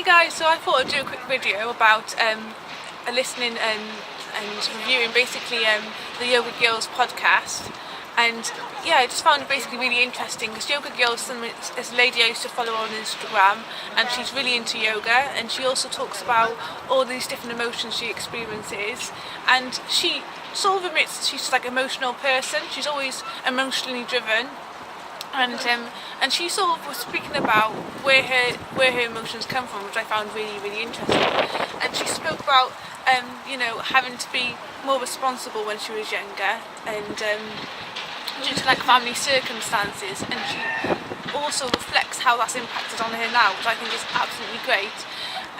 Hi guys, so I thought I'd do a quick video about listening and reviewing basically the YogaGirl Podcast. And yeah, I just found it basically really interesting because YogaGirl is a lady I used to follow on Instagram, and she's really into yoga, and she also talks about all these different emotions she experiences, and she sort of admits that she's like an emotional person. She's always emotionally driven. And she sort of was speaking about where her emotions come from, which I found really interesting. And she spoke about having to be more responsible when she was younger, and due to like family circumstances. And she also reflects how that's impacted on her now, which I think is absolutely great.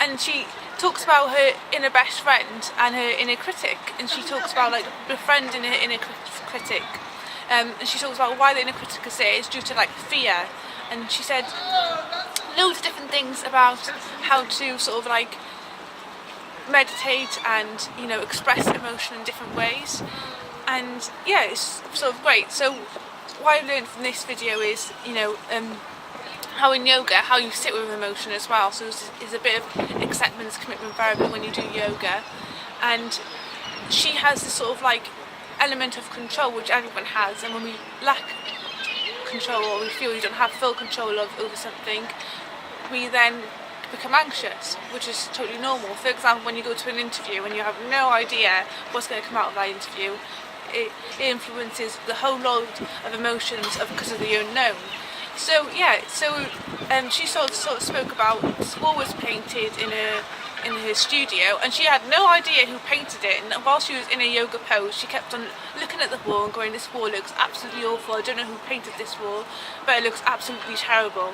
And she talks about her inner best friend and her inner critic, and she talks about like befriending her inner critic. And she talks about why the inner critic is there is due to like fear, and she said loads of different things about how to sort of like meditate and express emotion in different ways. And yeah, it's sort of great. So what I've learned from this video is how in yoga, how you sit with emotion as well. So it's a bit of acceptance, commitment therapy when you do yoga. And she has this sort of like element of control which everyone has, and when we lack control or we feel we don't have full control over something, we then become anxious, which is totally normal. For example, when you go to an interview and you have no idea what's going to come out of that interview, it influences the whole load of emotions because of the unknown. So yeah, she sort of spoke about this wall was painted in her studio, and she had no idea who painted it, and while she was in a yoga pose she kept on looking at the wall and going, this wall looks absolutely awful, I don't know who painted this wall, but it looks absolutely terrible.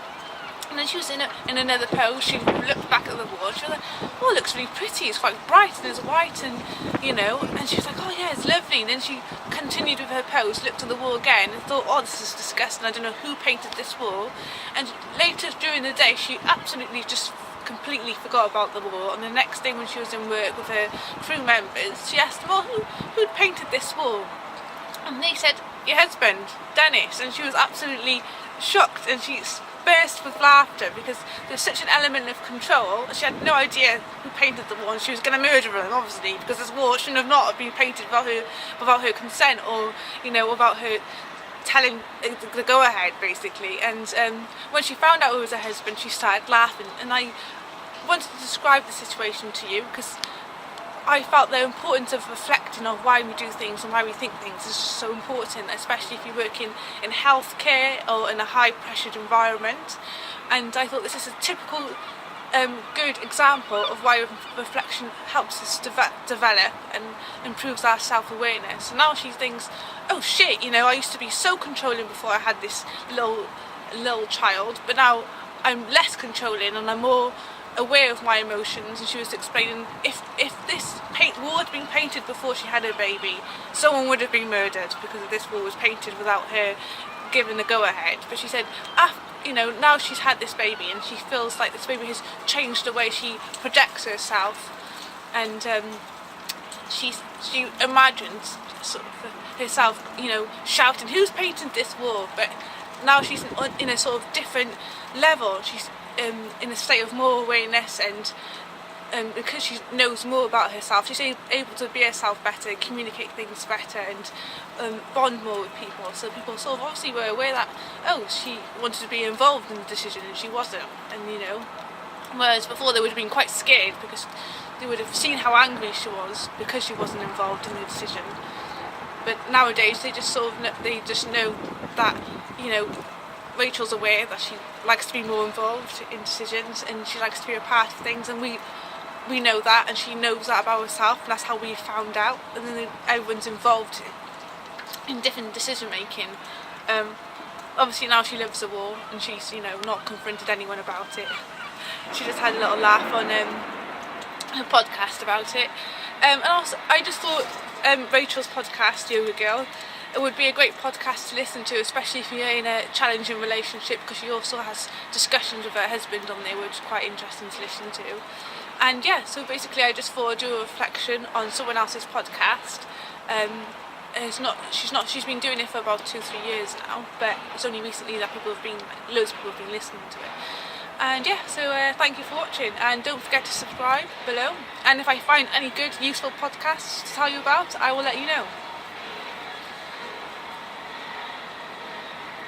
And then she was in another pose, she looked back at the wall, she was like, oh, it looks really pretty, it's quite bright and it's white, and and she was like, oh yeah, it's lovely. And then she continued with her pose, looked at the wall again and thought, oh, this is disgusting, I don't know who painted this wall. And later during the day she absolutely just completely forgot about the wall, and the next day when she was in work with her crew members, she asked them, well, who'd painted this wall? And they said, your husband, Dennis. And she was absolutely shocked, and she burst with laughter because there's such an element of control. She had no idea who painted the wall, and she was going to murder him obviously, because this wall shouldn't have not been painted without her consent, or without her telling the go-ahead basically. And when she found out it was her husband, she started laughing, and I wanted to describe the situation to you because I felt the importance of reflecting on why we do things and why we think things is just so important, especially if you work in healthcare or in a high pressured environment. And I thought this is a typical good example of why reflection helps us develop and improves our self-awareness. And now she thinks, oh shit, I used to be so controlling before I had this little child, but now I'm less controlling and I'm more aware of my emotions. And she was explaining if this wall had been painted before she had her baby, someone would have been murdered because this wall was painted without her giving the go-ahead. But she said now she's had this baby and she feels like this baby has changed the way she projects herself, and she imagines sort of herself shouting, who's painted this wall? But now she's in a sort of different level. She's in a state of more awareness, and because she knows more about herself, she's able to be herself better, communicate things better, and bond more with people. So people sort of obviously were aware that, oh, she wanted to be involved in the decision and she wasn't. And whereas before they would have been quite scared because they would have seen how angry she was because she wasn't involved in the decision. But nowadays they just know that Rachel's aware that she likes to be more involved in decisions and she likes to be a part of things, and we know that, and she knows that about herself, and that's how we found out. And then everyone's involved in different decision making. Obviously now she loves the wall and she's not confronted anyone about it. She just had a little laugh on her podcast about it. And also I just thought Rachel's podcast, YogaGirl, it would be a great podcast to listen to, especially if you're in a challenging relationship, because she also has discussions with her husband on there, which is quite interesting to listen to. And yeah, so basically I just thought I'd do a reflection on someone else's podcast. She's been doing it for about 2-3 years now, but it's only recently that loads of people have been listening to it. And yeah, so thank you for watching, and don't forget to subscribe below, and if I find any good useful podcasts to tell you about, I will let you know.